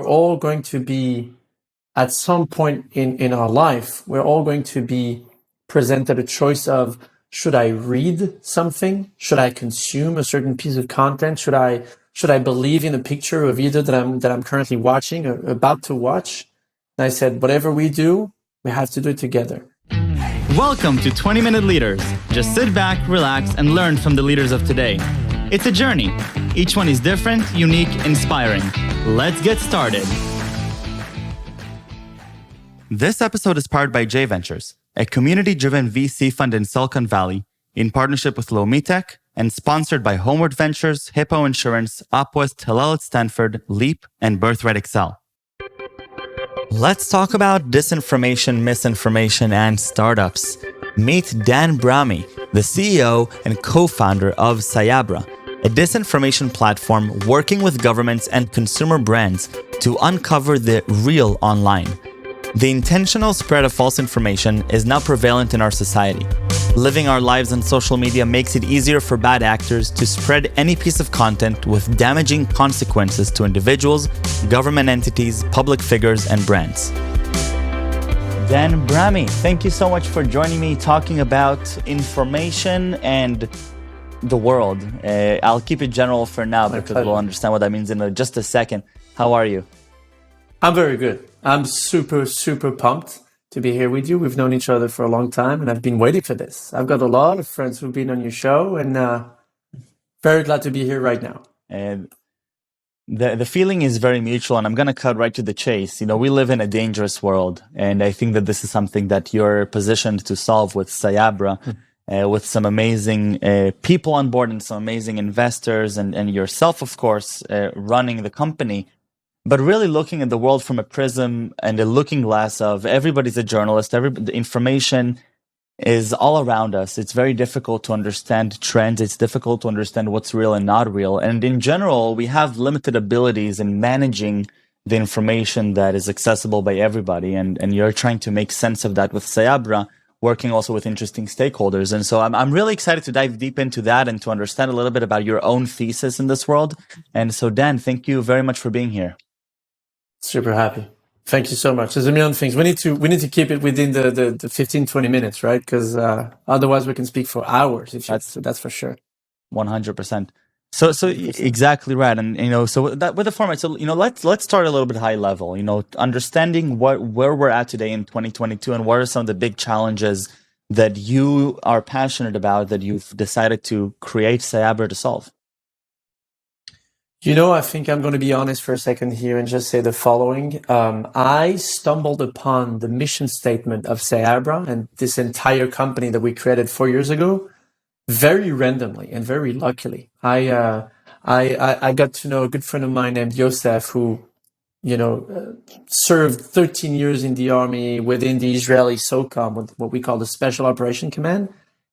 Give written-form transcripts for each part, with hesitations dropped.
all going to be, at some point in our life, we're all going to be presented a choice of, should I read something? Should I consume a certain piece of content? Should I believe in a picture or video that I'm currently watching or about to watch? And I said, whatever we do, we have to do it together. Welcome to 20-Minute Leaders. Just sit back, relax, and learn from the leaders of today. It's a journey. Each one is different, unique, inspiring. Let's get started. This episode is powered by J Ventures, a community-driven VC fund in Silicon Valley, in partnership with Lomitech, and sponsored by Homeward Ventures, Hippo Insurance, Upwest, Hillel at Stanford, Leap, and Birthright Excel. Let's talk about disinformation, misinformation, and startups. Meet Dan Brahmy, the CEO and co-founder of Cyabra, a disinformation platform working with governments and consumer brands to uncover the real online. The intentional spread of false information is now prevalent in our society. Living our lives on social media makes it easier for bad actors to spread any piece of content with damaging consequences to individuals, government entities, public figures, and brands. Dan Brahmy, thank you so much for joining me talking about information and the world. I'll keep it general for now because we'll understand what that means in just a second. How are you? I'm very good. I'm super, super pumped to be here with you. We've known each other for a long time, and I've been waiting for this. I've got a lot of friends who've been on your show, and very glad to be here right now. And the feeling is very mutual, and I'm going to cut right to the chase. You know, we live in a dangerous world, and I think that this is something that you're positioned to solve with Sayabra, with some amazing people on board and some amazing investors, and yourself, of course, running the company. But really looking at the world from a prism and a looking glass of everybody's a journalist, the information is all around us. It's very difficult to understand trends. It's difficult to understand what's real and not real. And in general, we have limited abilities in managing the information that is accessible by everybody. And you're trying to make sense of that with Sayabra, working also with interesting stakeholders. And so I'm really excited to dive deep into that and to understand a little bit about your own thesis in this world. And so, Dan, thank you very much for being here. Super happy. Thank you so much. There's a million things. We need to keep it within the 15, 20 minutes, right? Because otherwise we can speak for hours. That's for sure. 100%. So exactly right. And, you know, so that with the format, so, you know, let's start a little bit high level, you know, understanding where we're at today in 2022 and what are some of the big challenges that you are passionate about that you've decided to create Cyabra to solve. You know, I think I'm going to be honest for a second here and just say the following. I stumbled upon the mission statement of Sayabra and this entire company that we created 4 years ago very randomly and very luckily. I got to know a good friend of mine named Yosef who, served 13 years in the army within the Israeli SOCOM, what we call the Special Operation Command.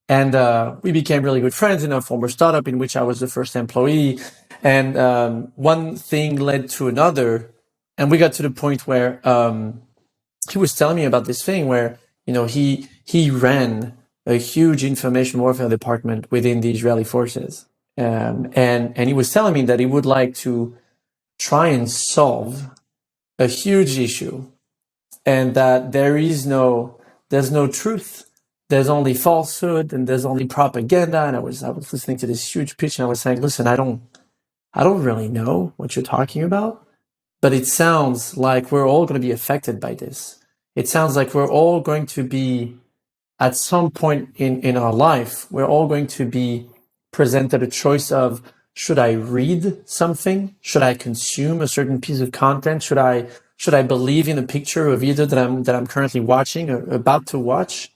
And we became really good friends in a former startup in which I was the first employee. And one thing led to another. And we got to the point where he was telling me about this thing where, he ran a huge information warfare department within the Israeli forces. And he was telling me that he would like to try and solve a huge issue and that there's no truth. There's only falsehood and there's only propaganda. And I was listening to this huge pitch and I was saying, listen, I don't really know what you're talking about, but it sounds like we're all going to be affected by this. It sounds like we're all going to be, at some point in our life, we're all going to be presented a choice of, should I read something? Should I consume a certain piece of content? Should I believe in a picture or video that I'm currently watching or about to watch?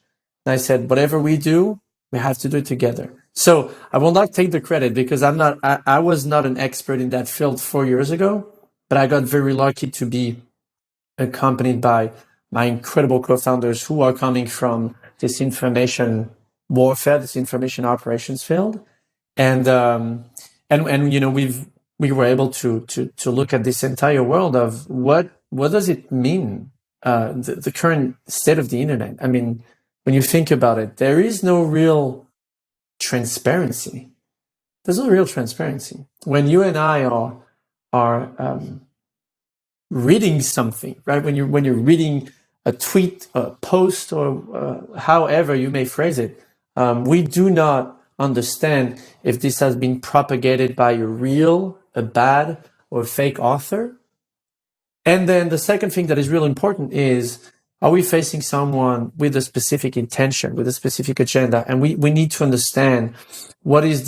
And I said, whatever we do, we have to do it together. So I will not take the credit because I was not an expert in that field 4 years ago, but I got very lucky to be accompanied by my incredible co-founders who are coming from this information warfare, this information operations field. And we were able to look at this entire world of what does it mean, the current state of the internet. I mean, when you think about it, there is no real transparency. There's no real transparency. When you and I are reading something, right? When you're reading a tweet, a post, or however you may phrase it, we do not understand if this has been propagated by a real, a bad, or fake author. And then the second thing that is really important is, are we facing someone with a specific intention, with a specific agenda? And we need to understand what is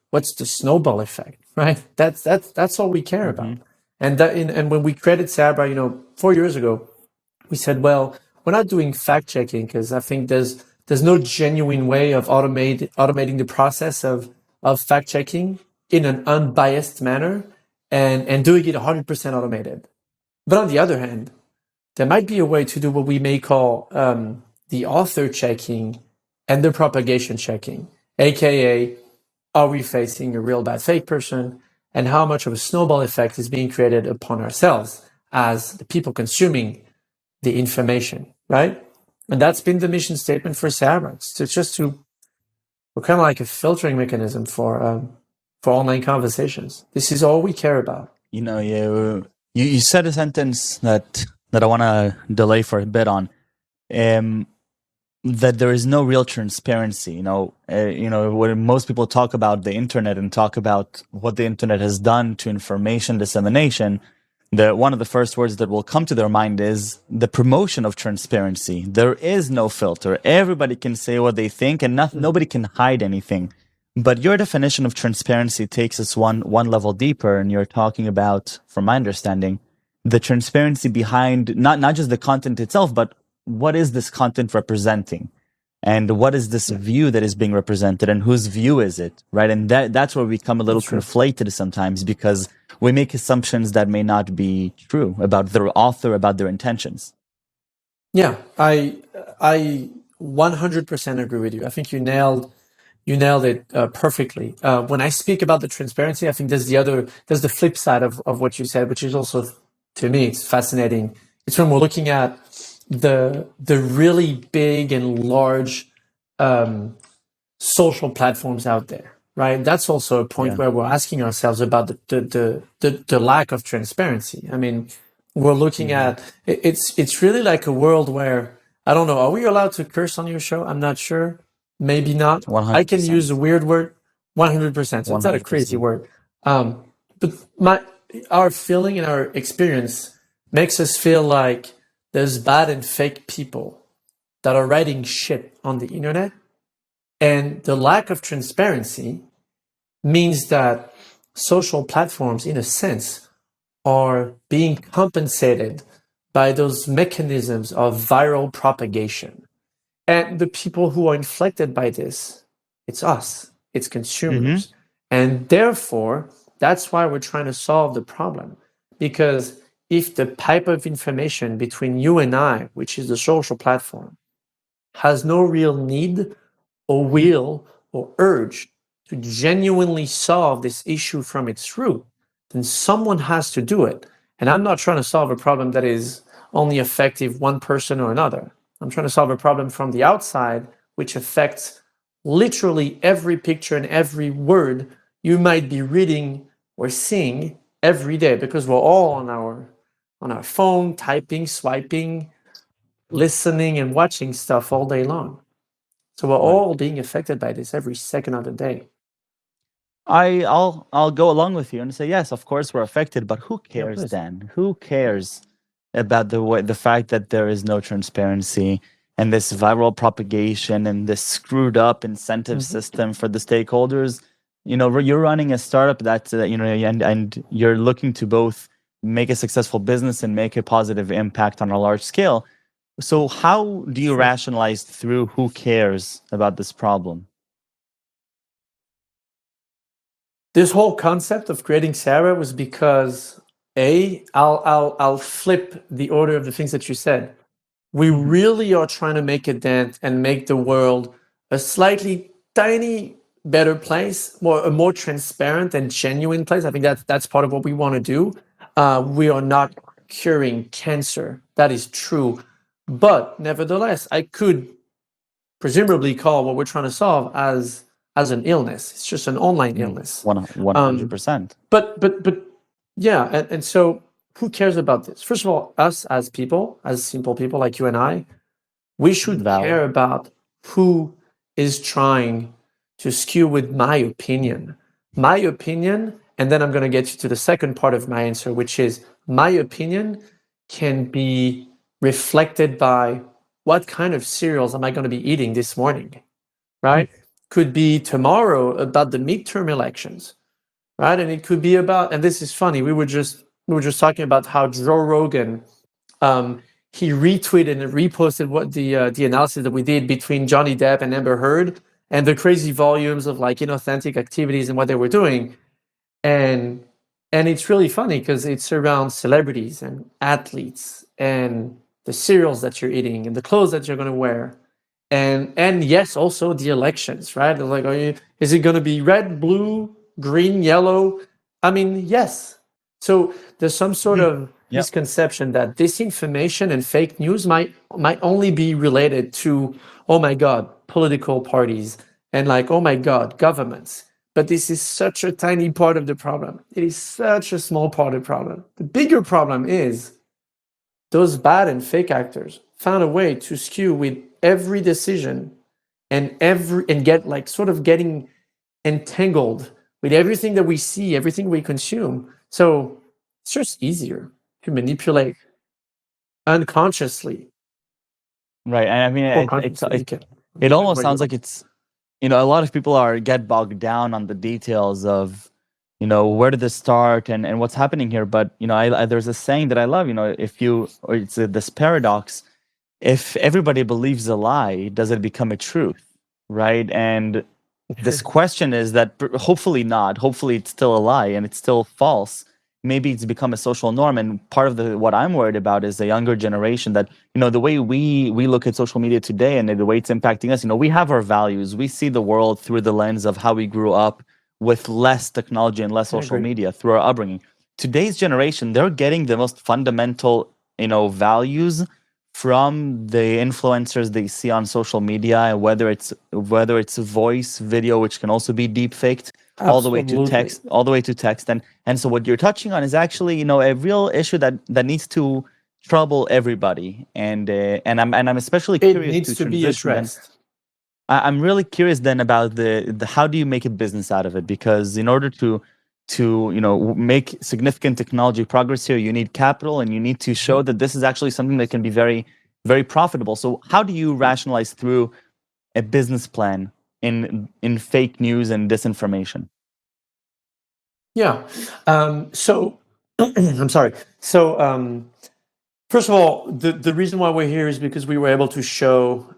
what's the snowball effect, right? That's all we care about. And and when we created Cyabra, 4 years ago, we said, well, we're not doing fact checking because I think there's no genuine way of automating the process of fact checking in an unbiased manner and doing it 100% automated. But on the other hand, there might be a way to do what we may call the author checking and the propagation checking, aka, are we facing a real bad fake person, and how much of a snowball effect is being created upon ourselves as the people consuming the information, right? And that's been the mission statement for Cyabra. We're kind of like a filtering mechanism for online conversations. This is all we care about. You said a sentence that I want to delay for a bit on. That there is no real transparency. When most people talk about the internet and talk about what the internet has done to information dissemination, one of the first words that will come to their mind is the promotion of transparency. There is no filter. Everybody can say what they think, and nobody can hide anything. But your definition of transparency takes us one level deeper, and you're talking about, from my understanding, the transparency behind not just the content itself, but what is this content representing? And what is this view that is being represented, and whose view is it, right? And that's where we become a little conflated sometimes, because we make assumptions that may not be true about their author, about their intentions. Yeah, I 100% agree with you. I think you nailed it perfectly. When I speak about the transparency, I think there's the flip side of what you said, which is also, to me, it's fascinating. It's when we're looking at the really big and large social platforms out there, right? That's also a point where we're asking ourselves about the lack of transparency. I mean, we're looking at it's really like a world where, I don't know, are we allowed to curse on your show? I'm not sure. Maybe not. 100%. I can use a weird word. 100%. So it's not a crazy word. But our feeling and our experience makes us feel like there's bad and fake people that are writing shit on the internet. And the lack of transparency means that social platforms, in a sense, are being compensated by those mechanisms of viral propagation. And the people who are inflected by this, it's us, it's consumers. And therefore, that's why we're trying to solve the problem. Because if the pipe of information between you and I, which is the social platform, has no real need or will or urge to genuinely solve this issue from its root, then someone has to do it. And I'm not trying to solve a problem that is only effective one person or another. I'm trying to solve a problem from the outside, which affects literally every picture and every word you might be reading or seeing every day, because we're all on our phone, typing, swiping, listening, and watching stuff all day long. So we're all being affected by this every second of the day. I'll go along with you and say, yes, of course we're affected, but who cares, Dan? Who cares about the fact that there is no transparency and this viral propagation and this screwed up incentive system for the stakeholders? You're running a startup that and you're looking to both make a successful business and make a positive impact on a large scale. So how do you rationalize through who cares about this problem? This whole concept of creating Cyabra was because I'll flip the order of the things that you said. We really are trying to make a dent and make the world a slightly tiny better place, a more transparent and genuine place. I think that's part of what we want to do. We are not curing cancer. That is true. But nevertheless, I could presumably call what we're trying to solve as an illness. It's just an online illness. 100%. But yeah, and so who cares about this? First of all, us as people, as simple people like you and I, we should care about who is trying to skew with my opinion. My opinion, and then I'm going to get you to the second part of my answer, which is my opinion can be reflected by what kind of cereals am I going to be eating this morning, right? Could be tomorrow about the midterm elections, right? And it could be about, and this is funny, we were just talking about how Joe Rogan, he retweeted and reposted what the analysis that we did between Johnny Depp and Amber Heard and the crazy volumes of like inauthentic activities and what they were doing. And it's really funny because it's around celebrities and athletes and the cereals that you're eating and the clothes that you're going to wear. And yes, also the elections, right? Like, is it going to be red, blue, green, yellow? I mean, yes. So there's some sort of misconception that disinformation and fake news might only be related to, oh my God, political parties and like, oh my God, governments. But this is such a tiny part of the problem. It is such a small part of the problem. The bigger problem is those bad and fake actors found a way to skew with every decision and get like sort of getting entangled with everything that we see, everything we consume. So it's just easier to manipulate unconsciously. Right. And I mean, Or consciously. it almost sounds like it's, a lot of people get bogged down on the details of, where did this start and what's happening here. But, there's a saying that I love, it's this paradox. If everybody believes a lie, does it become a truth? Right. And this question is that hopefully not. Hopefully it's still a lie and it's still false. Maybe it's become a social norm. And part of what I'm worried about is the younger generation that, the way we look at social media today and the way it's impacting us, we have our values. We see the world through the lens of how we grew up with less technology and less social media through our upbringing. Today's generation, they're getting the most fundamental, values from the influencers they see on social media, and whether it's voice, video, which can also be deep faked, all the way to text, and so what you're touching on is actually a real issue that needs to trouble everybody, and I'm especially curious. It needs to be addressed. I'm really curious then about the how do you make a business out of it? Because in order to make significant technology progress here, you need capital and you need to show that this is actually something that can be very, very profitable. So how do you rationalize through a business plan in fake news and disinformation? Yeah. So I'm sorry. So first of all, the reason why we're here is because we were able to show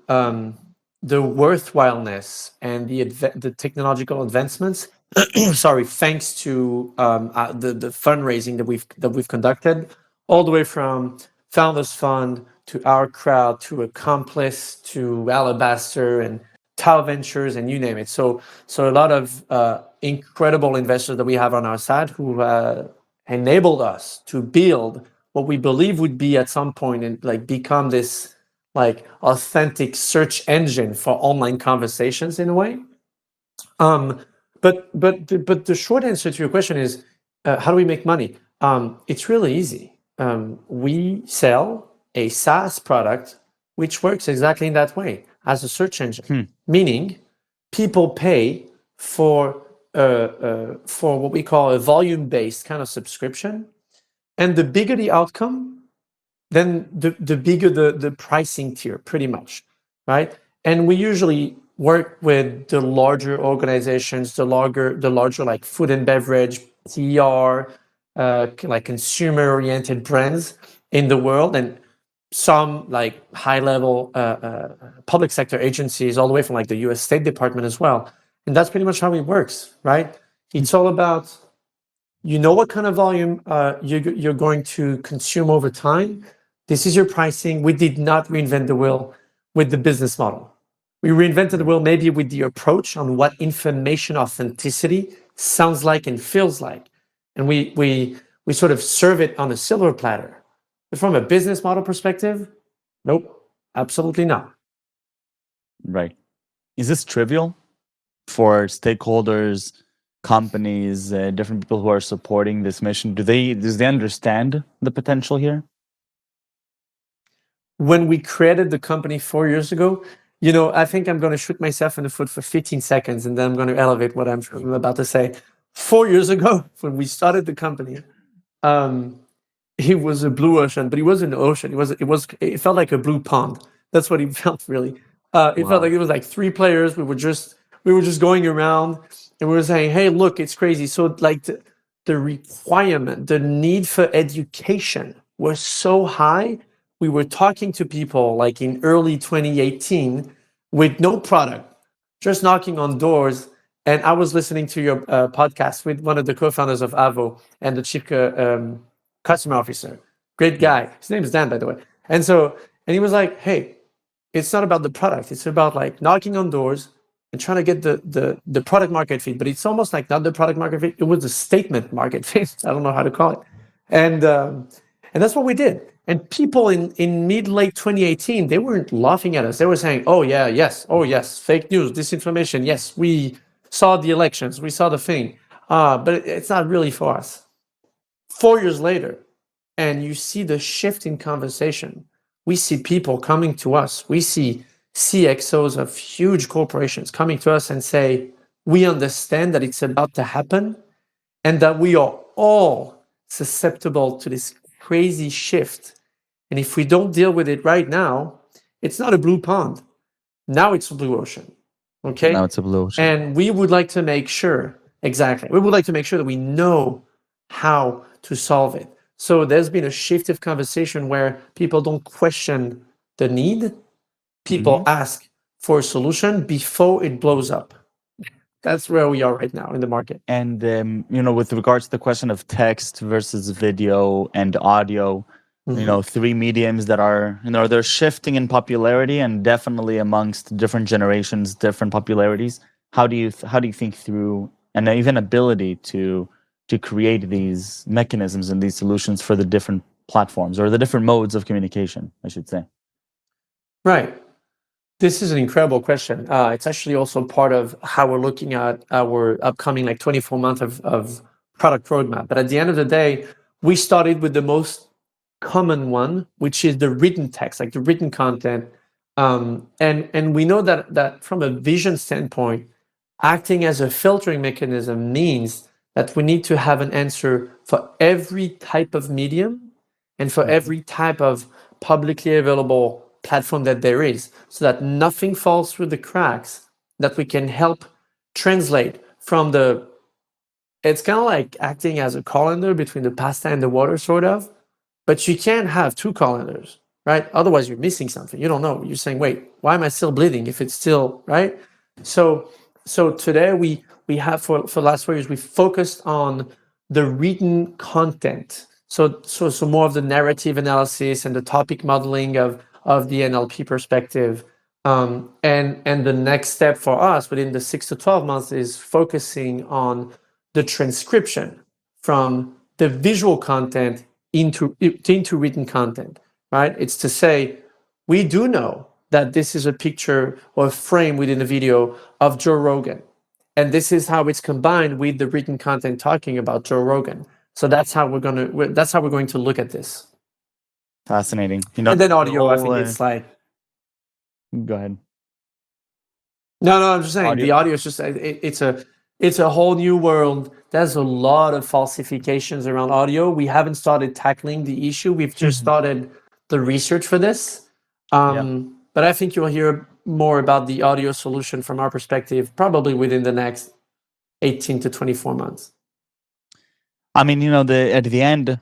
the worthwhileness and the technological advancements. Sorry, thanks to the fundraising that we've conducted, all the way from Founders Fund to Our Crowd to Accomplice to Alabaster and Tau Ventures and you name it. So a lot of incredible investors that we have on our side who enabled us to build what we believe would be at some point and like become this like authentic search engine for online conversations in a way. But the short answer to your question is, how do we make money? It's really easy. We sell a SaaS product which works exactly in that way as a search engine, meaning people pay for what we call a volume-based kind of subscription, and the bigger the outcome, then the bigger the pricing tier, pretty much, right? And we usually work with the larger organizations, the larger like food and beverage, TR, like consumer-oriented brands in the world, and some like high-level public sector agencies, all the way from like the U.S. State Department as well. And that's pretty much how it works, right? It's all about what kind of volume you're going to consume over time. This is your pricing. We did not reinvent the wheel with the business model. We reinvented the wheel maybe with the approach on what information authenticity sounds like and feels like. And we sort of serve it on a silver platter. But from a business model perspective, nope, absolutely not. Right. Is this trivial for stakeholders, companies, different people who are supporting this mission, do they understand the potential here? When we created the company 4 years ago, I think I'm going to shoot myself in the foot for 15 seconds and then I'm going to elevate what I'm about to say. 4 years ago, when we started the company, it was a blue ocean, but it wasn't an ocean. It felt like a blue pond. That's what it felt really. It felt like it was like three players. We were just going around and we were saying, hey, look, it's crazy. So like the requirement, the need for education was so high. We were talking to people like in early 2018 with no product, just knocking on doors. And I was listening to your podcast with one of the co-founders of Avo and the chief customer officer. Great guy. His name is Dan, by the way. And he was like, hey, it's not about the product. It's about like knocking on doors and trying to get the product market fit. But it's almost like not the product market fit. It was the statement market fit. I don't know how to call it. And that's what we did. And people in mid-late 2018, they weren't laughing at us. They were saying, oh, yeah, yes, oh, yes, fake news, disinformation. Yes, we saw the elections. We saw the thing. But it's not really for us. 4 years later, and you see the shift in conversation. We see people coming to us. We see CXOs of huge corporations coming to us and say, we understand that it's about to happen and that we are all susceptible to this crazy shift. And if we don't deal with it right now, it's not a blue pond. Now it's a blue ocean. Okay? Now it's a blue ocean. And we would like to make sure, exactly, we would like to make sure that we know how to solve it. So there's been a shift of conversation where people don't question the need. People ask for a solution before it blows up. That's where we are right now in the market. And, with regards to the question of text versus video and audio, three mediums that are, they're shifting in popularity and definitely amongst different generations, different popularities. How do you think through and even ability to create these mechanisms and these solutions for the different platforms or the different modes of communication, I should say? Right. This is an incredible question. It's actually also part of how we're looking at our upcoming 24 months of product roadmap. But at the end of the day, we started with the most common one, which is the written text, like the written content. And we know that from a vision standpoint, acting as a filtering mechanism means that we need to have an answer for every type of medium and for every type of publicly available platform that there is, so that nothing falls through the cracks, that we can help translate from it's kind of like acting as a colander between the pasta and the water, sort of, but you can't have two colanders, right? Otherwise you're missing something. You don't know. You're saying, wait, why am I still bleeding if it's still, right? So today we have for the last 4 years, we focused on the written content. So more of the narrative analysis and the topic modeling of the NLP perspective. And the next step for us within the 6 to 12 months is focusing on the transcription from the visual content into written content, right? It's to say, we do know that this is a picture or a frame within a video of Joe Rogan. And this is how it's combined with the written content talking about Joe Rogan. So that's how we're going to look at this. Fascinating. And then audio, I think it's like. Go ahead. No, I'm just saying the audio is just it's a whole new world. There's a lot of falsifications around audio. We haven't started tackling the issue. We've just started the research for this. But I think you'll hear more about the audio solution from our perspective, probably within the next 18 to 24 months. I mean, at the end,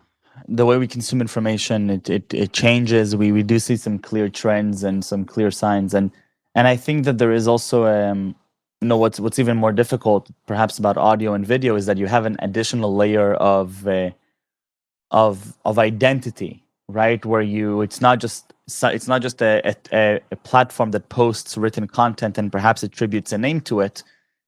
the way we consume information, it changes. We do see some clear trends and some clear signs, and I think that there is also what's even more difficult, perhaps, about audio and video is that you have an additional layer of identity, right? Where it's not just a platform that posts written content and perhaps attributes a name to it.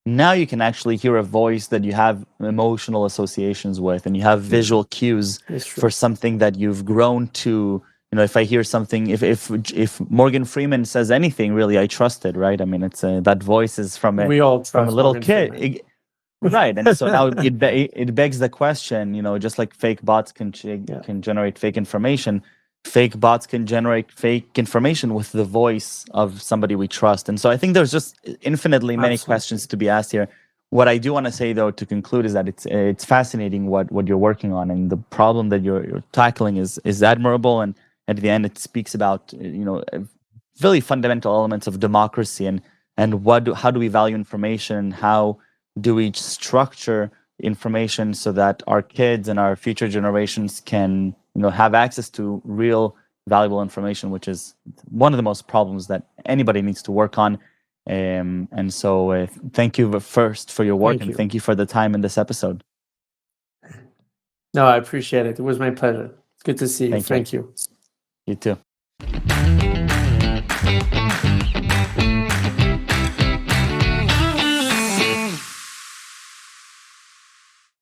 Now you can actually hear a voice that you have emotional associations with, and you have visual cues for something that you've grown to. If I hear something, if Morgan Freeman says anything, really, I trust it, right? I mean, it's that voice is from a little kid. Right, and so now it begs the question, just like fake bots can generate fake information, fake bots can generate fake information with the voice of somebody we trust. And so I think there's just infinitely many questions to be asked here. What I do want to say, though, to conclude, is that it's fascinating what you're working on, and the problem that you're tackling is admirable. And at the end, it speaks about really fundamental elements of democracy and how do we value information, how do we structure information so that our kids and our future generations can have access to real valuable information, which is one of the most problems that anybody needs to work on. And so thank you first for your work, and thank you for the time in this episode. No, I appreciate it. It was my pleasure. Good to see you. Thank you. You too.